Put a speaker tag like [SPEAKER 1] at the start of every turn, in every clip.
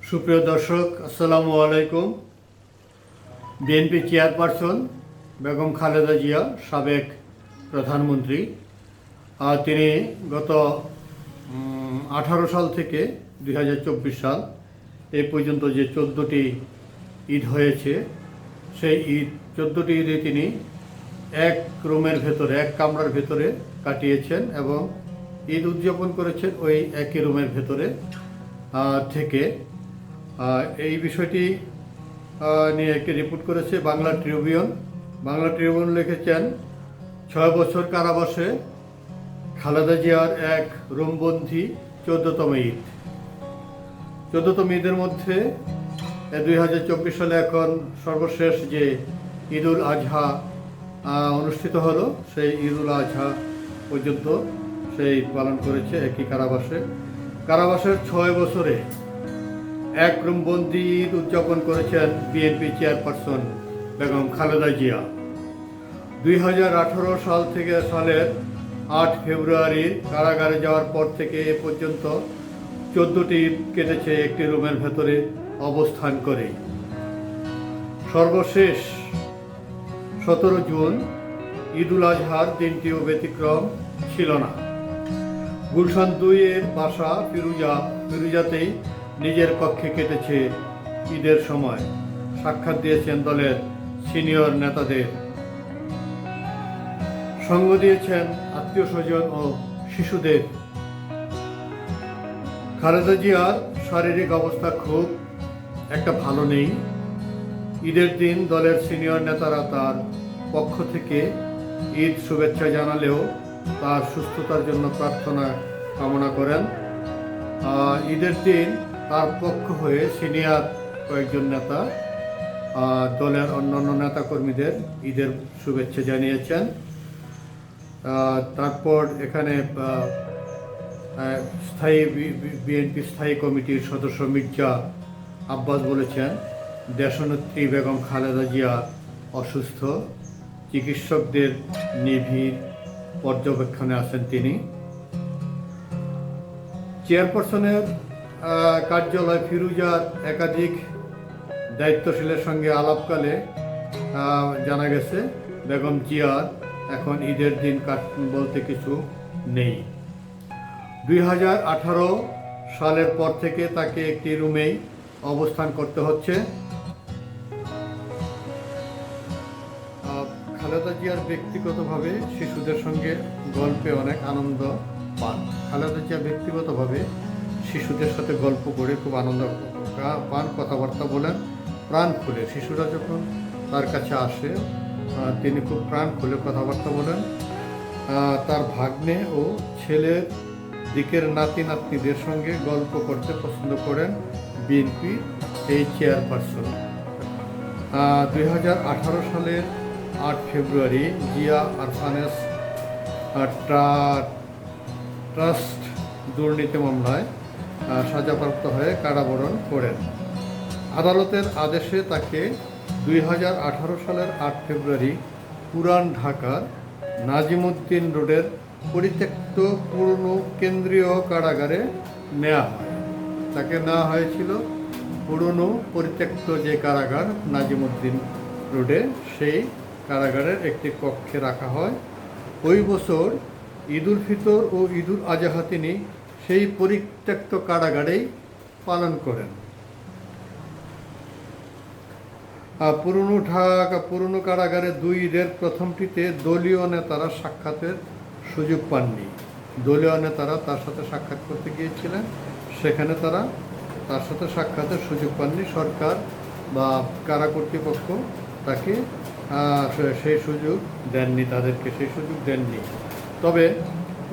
[SPEAKER 1] সুপ্রিয় দর্শক, আসসালামু আলাইকুম। বিএনপি চেয়ারপারসন বেগম খালেদা জিয়া, সাবেক প্রধানমন্ত্রী, তিনি গত 18 সাল থেকে 2024 সাল এই পর্যন্ত যে 14টি ঈদ হয়েছে, সেই 14টি ঈদে তিনি এক রুমের ভেতরে, এক কামরার ভেতরে কাটিয়েছেন এবং ঈদ উদযাপন করেছেন ওই একই রুমের ভেতরে থেকে। এই বিষয়টি নিয়ে একটি রিপোর্ট করেছে বাংলা ট্রিবিউন। বাংলা ট্রিবিউন লিখেছেন, 6 বছর কারাবাসে খালেদা জিয়ার এক রুমবন্দি 14তম ঈদ। 14তম ঈদের মধ্যে 2024 সালে এখন সর্বশেষ যে ঈদ উল আজহা অনুষ্ঠিত হলো, সেই ঈদ উল আজহা পর্যন্ত সেই পালন করেছে একই কারাবাসে। কারাবাসের 6 বছরে এক রুমবন্দি ঈদ উদযাপন করেছেন বিএনপি চেয়ারপারসন বেগম খালেদা জিয়া। 2018 সাল থেকে সালের 8 ফেব্রুয়ারি কারাগারে যাওয়ার পর থেকে এ পর্যন্ত 14টি ঈদ কেটেছে একটি রুমের ভেতরে অবস্থান করে। সর্বশেষ 17 জুন ঈদ উল আজহার দিনটিও ব্যতিক্রম ছিল না। গুলশান 2-এর বাসা ফিরুজাতেই নিজের কক্ষে কেটেছে ঈদের সময়। সাক্ষাৎ দিয়েছেন দলের সিনিয়র নেতাদের, সঙ্গ দিয়েছেন আত্মীয় স্বজন ও শিশুদের। খালেদা জিয়ার শারীরিক অবস্থা খুব একটা ভালো নেই। ঈদের দিন দলের সিনিয়র নেতারা তার পক্ষ থেকে ঈদ শুভেচ্ছা জানালেও তার সুস্থতার জন্য প্রার্থনা কামনা করেন। ঈদের দিন তার পক্ষ হয়ে সিনিয়র কয়েকজন নেতা দলের অন্যান্য নেতাকর্মীদের ঈদের শুভেচ্ছা জানিয়েছেন। তারপর এখানে বিএনপি স্থায়ী কমিটির সদস্য মির্জা আব্বাস বলেছেন, দেশনেত্রী বেগম খালেদা জিয়া অসুস্থ, চিকিৎসকদের নিবিড় পর্যবেক্ষণে আছেন তিনি। চেয়ারপারসনের কার্যালয় ফিরুজার একাধিক দায়িত্বশীলের সঙ্গে আলাপকালে জানা গেছে, বেগম জিয়ার এখন ঈদের দিন বলতে কিছু নেই। 2018 সালের পর থেকে তাকে একটি রুমেই অবস্থান করতে হচ্ছে। খালেদা জিয়ার ব্যক্তিগতভাবে শিশুদের সঙ্গে গল্পে অনেক আনন্দ পান। খালেদা জিয়া ব্যক্তিগতভাবে শিশুদের সাথে গল্প করে খুব আনন্দ পান, কথাবার্তা বলেন প্রাণ খুলে। শিশুরা যখন তার কাছে আসে, তিনি খুব প্রাণ খুলে কথাবার্তা বলেন। তার ভাগ্নে ও ছেলের দিকের নাতি নাতনিদের সঙ্গে গল্প করতে পছন্দ করেন বিএনপি এই চেয়ারপারসন। 2018 সালের 8 ফেব্রুয়ারি জিয়া আরফানেস ট্রাস্ট দুর্নীতি মামলায় সাজাপ্রাপ্ত হয়ে কারাবরণ করেন। আদালতের আদেশে তাকে 2018 সালের 8 ফেব্রুয়ারি পুরান ঢাকার নাজিমউদ্দিন রোডের পরিত্যক্ত পুরনো কেন্দ্রীয় কারাগারে নেওয়া হয়। তাকে নেওয়া হয়েছিল পুরনো পরিত্যক্ত যে কারাগার নাজিমউদ্দিন রোডে, সেই কারাগারের একটি কক্ষে রাখা হয়। ওই বছর ঈদ উল ফিতর ও ঈদ উল আজহা তিনি সেই পরিত্যক্ত কারাগারেই পালন করেন। পুরনো কারাগারে 2 ঈদের প্রথমটিতে দলীয় নেতারা সাক্ষাতের সুযোগ পাননি। দলীয় নেতারা তার সাথে সাক্ষাৎ করতে গিয়েছিলেন, সেখানে তারা তার সাথে সাক্ষাতের সুযোগ পাননি। সরকার বা কারা কর্তৃপক্ষ তাকে সেই সুযোগ দেননি, তাদেরকে সেই সুযোগ দেননি। তবে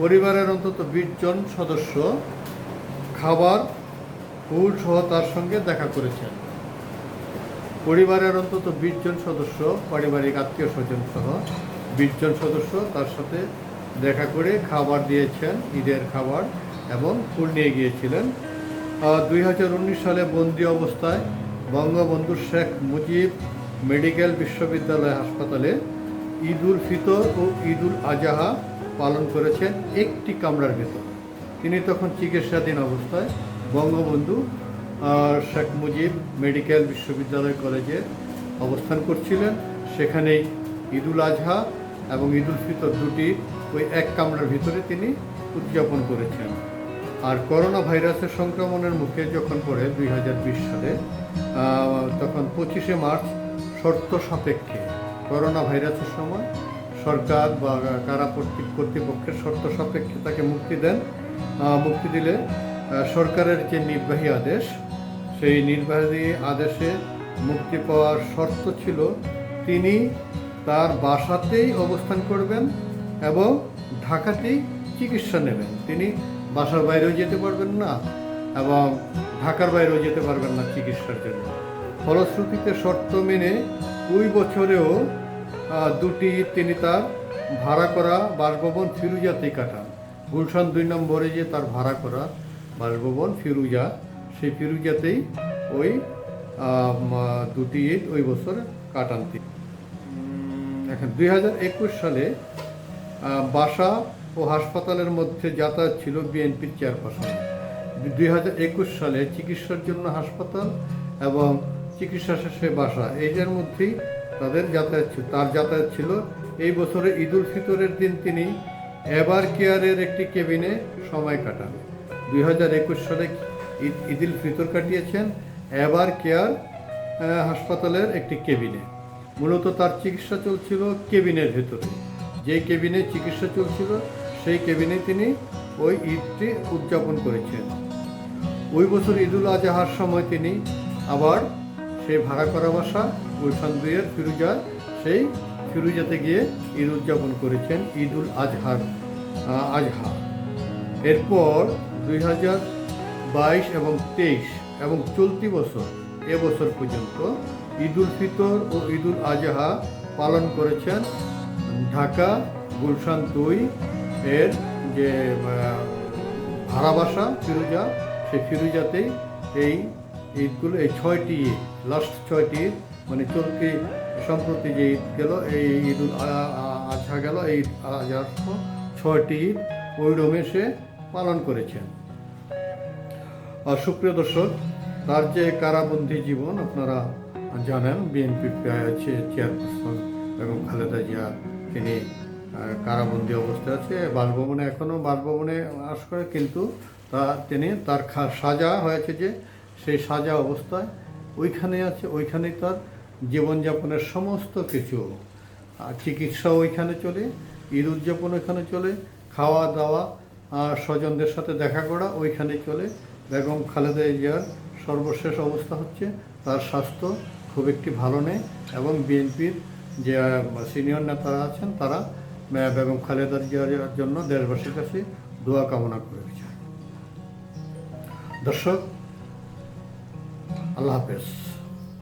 [SPEAKER 1] পরিবারের অন্তত 20 জন সদস্য খাবার, ফুল সহ তার সঙ্গে দেখা করেছেন। পরিবারের অন্তত 20 জন সদস্য, পারিবারিক আত্মীয় স্বজন সহ 20 জন সদস্য তার সাথে দেখা করে খাবার দিয়েছেন, ঈদের খাবার, এবং ফুল নিয়ে গিয়েছিলেন। 2019 সালে বন্দি অবস্থায় বঙ্গবন্ধু শেখ মুজিব মেডিকেল বিশ্ববিদ্যালয় হাসপাতালে ঈদ উল ফিতর ও ঈদ উল আজহা পালন করেছেন একটি কামরার ভেতর। তিনি তখন চিকিৎসাধীন অবস্থায় বঙ্গবন্ধু শেখ মুজিব মেডিকেল বিশ্ববিদ্যালয় কলেজে অবস্থান করছিলেন। সেখানেই ঈদুল আজহা এবং ঈদুল ফিতর দুটি ওই এক কামরার ভিতরে তিনি উদযাপন করেছেন। আর করোনা ভাইরাসের সংক্রমণের মুখে যখন পড়ে 2020 সালে, তখন 25শে মার্চ শর্ত সাপেক্ষে, করোনা ভাইরাসের সময় সরকার বা কারা কর্তৃপক্ষের শর্ত সাপেক্ষে তাকে মুক্তি দেন। মুক্তি দিলে সরকারের যে নির্বাহী আদেশ, সেই নির্বাহী আদেশে মুক্তি পাওয়ার শর্ত ছিল তিনি তার বাসাতেই অবস্থান করবেন এবং ঢাকাতেই চিকিৎসা নেবেন। তিনি বাসার বাইরেও যেতে পারবেন না এবং ঢাকার বাইরেও যেতে পারবেন না চিকিৎসার জন্য। ফলশ্রুতিতে শর্ত মেনে ওই বছরেও দুটি তিনি তার ভাড়া করা বাসভবন ফিরুজাতেই কাটান। গুলশান 2 নম্বরে যে তার ভাড়া করা বাসভবন ফিরুজা, সেই ফিরুজাতেই ওই দুটি ঈদ ওই বছর কাটান তিনি। এখন 2021 সালে বাসা ও হাসপাতালের মধ্যে যাতায়াত ছিল বিএনপির চেয়ারপারসন। 2021 সালে চিকিৎসার জন্য হাসপাতাল এবং চিকিৎসা শেষে বাসা, এইটার মধ্যেই তার যাতায়াত ছিল। এই বছরে ঈদুল ফিতরের দিন তিনি এভার কেয়ারের একটি কেবিনে সময় কাটান। 2021 সালে ঈদুল ফিতর কাটিয়েছেন এভার কেয়ার হাসপাতালের একটি কেবিনে। মূলত তার চিকিৎসা চলছিল কেবিনের ভেতরে। যেই কেবিনে চিকিৎসা চলছিল সেই কেবিনে তিনি ওই ঈদটি উদযাপন করেছেন। ওই বছর ঈদুল আজহার সময় তিনি আবার সেই ভাড়া করা বাসা গুলশান 2-এর ফিরুজা, সেই ফিরুজাতে গিয়ে ঈদ উদযাপন করেছেন, ঈদুল আজহা। এরপর 2022 এবং 23 এবং চলতি বছর, এবছর পর্যন্ত ঈদুল ফিতর ও ঈদুল আজহা পালন করেছেন ঢাকা গুলশান 2-এর যে ভাড়া বাসা ফিরুজা, সেই ফিরুজাতেই এই ঈদগুলো, এই 6টি ঈদ, লাস্ট 6টি ঈদ, মানে সম্প্রতি যে ঈদ গেল, এই ঈদুল আজহা গেল, এই আজহার 6টি ঈদ ওই রুমে সে পালন করেছেন। আর সুপ্রিয় দর্শক, তার যে কারাবন্দী জীবন আপনারা জানেন, বিএনপি চেয়ারপারসন বেগম খালেদা জিয়া তিনি কারাবন্দী অবস্থায় আছে বাসভবনে, এখনও বাসভবনে বাস করে, কিন্তু তিনি তার সাজা হয়েছে যে সেই সাজা অবস্থায় ওইখানে আছে, ওইখানেই তার জীবনযাপনের সমস্ত কিছু, চিকিৎসা ওইখানে চলে, ঈদ উদযাপন ওইখানে চলে, খাওয়া দাওয়া স্বজনদের সাথে দেখা করা ওইখানে চলে। বেগম খালেদা জিয়ার সর্বশেষ অবস্থা হচ্ছে তার স্বাস্থ্য খুব একটি ভালো নেই এবং বিএনপির যে সিনিয়র নেতারা আছেন তারা বেগম খালেদা জিয়ার জন্য দেশবাসীর কাছে দোয়া কামনা করেছে। দর্শক, আল্লাহ হাফেজ।